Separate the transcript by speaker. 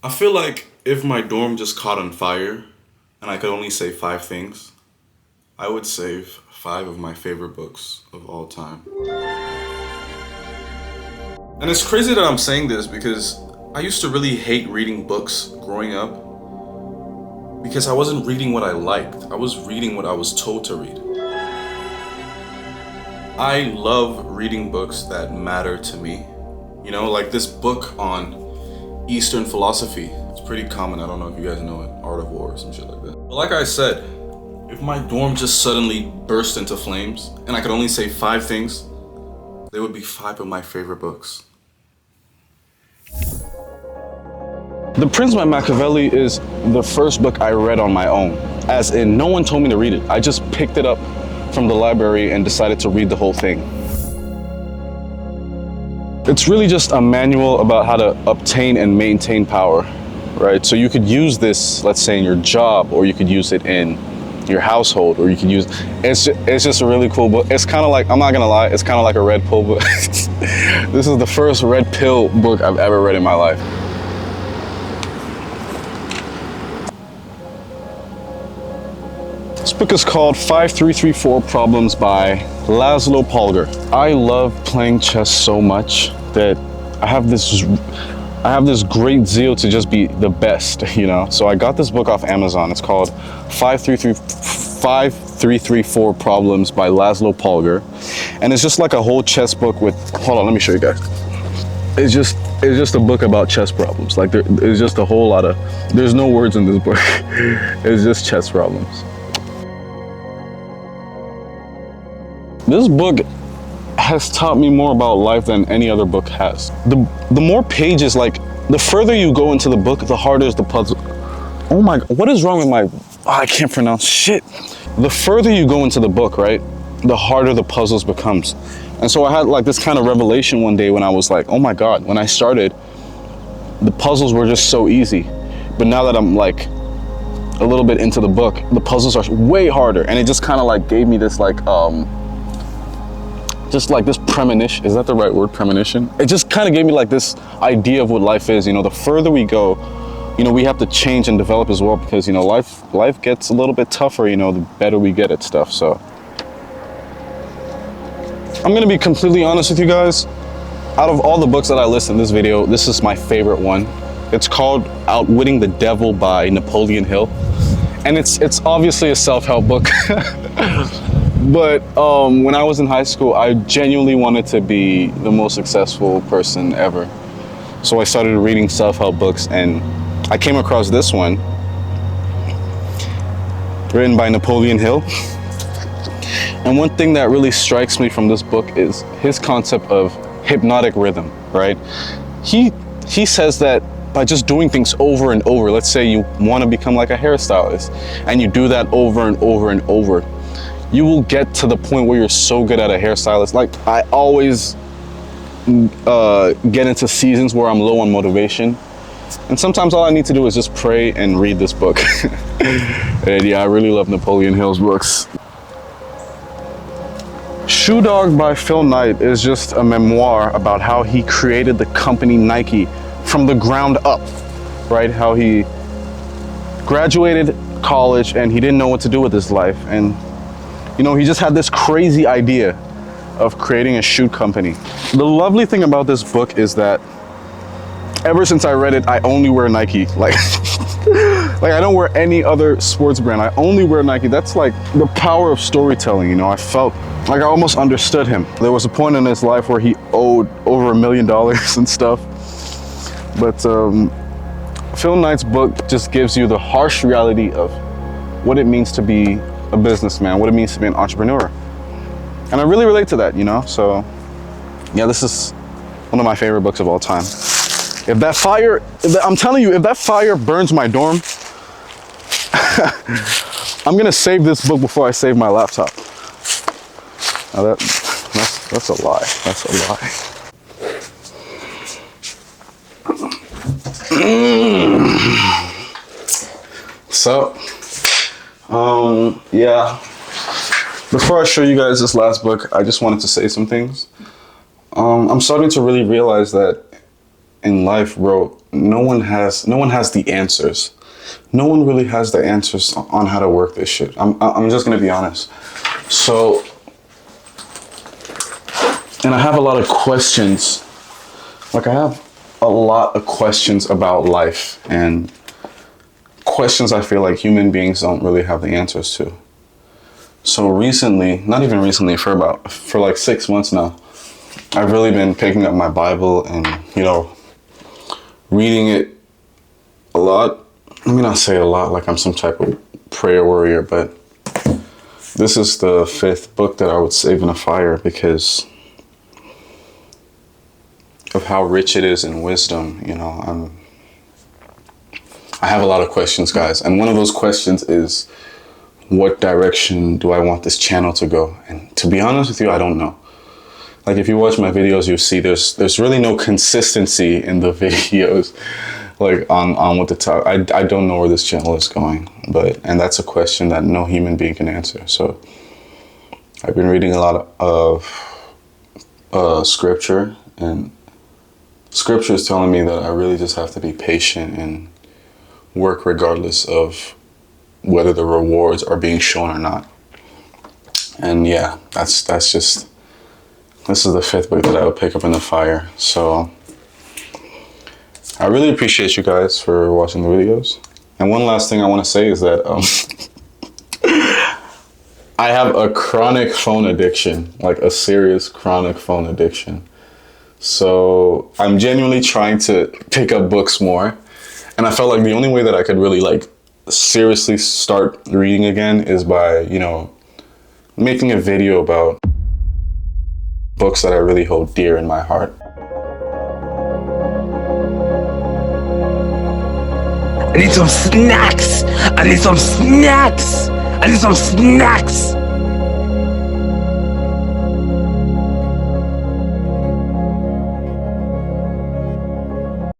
Speaker 1: I feel like if my dorm just caught on fire and I could only say 5 things, I would save 5 of my favorite books of all time. And it's crazy that I'm saying this because I used to really hate reading books growing up because I wasn't reading what I liked. I was reading what I was told to read. I love reading books that matter to me. You know, like this book on Eastern philosophy. It's pretty common. I don't know if you guys know it. Art of War or some shit like that. But like I said, if my dorm just suddenly burst into flames and I could only say 5 things, they would be 5 of my favorite books.
Speaker 2: The Prince by Machiavelli is the first book I read on my own. As in, no one told me to read it. I just picked it up from the library and decided to read the whole thing. It's really just a manual about how to obtain and maintain power, right? So you could use this, let's say in your job, or you could use it in your household, or you could use, it's just a really cool book. It's kind of like, I'm not gonna lie, it's kind of like a red pill book. This is the first red pill book I've ever read in my life. This book is called 5334 Problems by Laszlo Polgar. I love playing chess so much that I have this great zeal to just be the best, you know? So I got this book off Amazon. It's called 5334 Problems by Laszlo Polgar. And it's just like a whole chess book with, hold on, let me show you guys. It's just a book about chess problems. Like there's just a whole lot of, there's no words in this book. It's just chess problems. This book has taught me more about life than any other book has. The more pages, like the further you go into the book, the harder is the puzzle. Oh my, what is wrong with my, I can't pronounce shit. The further you go into the book, right, the harder the puzzles becomes. And so I had like this kind of revelation one day when I was like, oh my God, when I started, the puzzles were just so easy. But now that I'm like a little bit into the book, the puzzles are way harder. And it just kind of like gave me this like, just like this premonition, is that the right word, premonition? It just kind of gave me like this idea of what life is, you know, the further we go, you know, we have to change and develop as well because, you know, life gets a little bit tougher, you know, the better we get at stuff, so. I'm gonna be completely honest with you guys. Out of all the books that I list in this video, this is my favorite one. It's called Outwitting the Devil by Napoleon Hill. And it's obviously a self-help book. But when I was in high school, I genuinely wanted to be the most successful person ever. So I started reading self-help books and I came across this one, written by Napoleon Hill. And one thing that really strikes me from this book is his concept of hypnotic rhythm, right? He says that by just doing things over and over, let's say you want to become like a hairstylist and you do that over and over and over, you will get to the point where you're so good at a hairstylist. Like I always get into seasons where I'm low on motivation. And sometimes all I need to do is just pray and read this book. And yeah, I really love Napoleon Hill's books. Shoe Dog by Phil Knight is just a memoir about how he created the company Nike from the ground up, right? How he graduated college and he didn't know what to do with his life. And you know, he just had this crazy idea of creating a shoe company. The lovely thing about this book is that ever since I read it, I only wear Nike. Like I don't wear any other sports brand. I only wear Nike. That's like the power of storytelling, you know. I felt like I almost understood him. There was a point in his life where he owed over $1 million and stuff. But Phil Knight's book just gives you the harsh reality of what it means to be a businessman, what it means to be an entrepreneur. And I really relate to that, you know? So yeah, this is one of my favorite books of all time. If that fire, I'm telling you, if that fire burns my dorm, I'm gonna save this book before I save my laptop. Now that's a lie, that's a lie. So, yeah, before I show you guys this last book, I just wanted to say some things. I'm starting to really realize that in life, bro, no one has the answers. No one really has the answers on how to work this shit. I'm just gonna be honest. So, and I have a lot of questions. Like, I have a lot of questions about life, and questions I feel like human beings don't really have the answers to. So recently, not even recently, for like 6 months now, I've really been picking up my Bible and, you know, reading it a lot. Let me not say it a lot like I'm some type of prayer warrior, but this is the 5th book that I would save in a fire because of how rich it is in wisdom. You know, I have a lot of questions, guys. And one of those questions is, what direction do I want this channel to go? And to be honest with you, I don't know. Like, if you watch my videos, you'll see there's really no consistency in the videos, like on what the top. I don't know where this channel is going, and that's a question that no human being can answer. So I've been reading a lot of scripture, and scripture is telling me that I really just have to be patient and work regardless of whether the rewards are being shown or not. And yeah, this is the 5th book that I would pick up in the fire. So I really appreciate you guys for watching the videos. And one last thing I want to say is that I have a chronic phone addiction, like a serious chronic phone addiction. So I'm genuinely trying to pick up books more. And I felt like the only way that I could really like seriously start reading again is by, you know, making a video about books that I really hold dear in my heart.
Speaker 3: I need some snacks! I need some snacks! I need some snacks!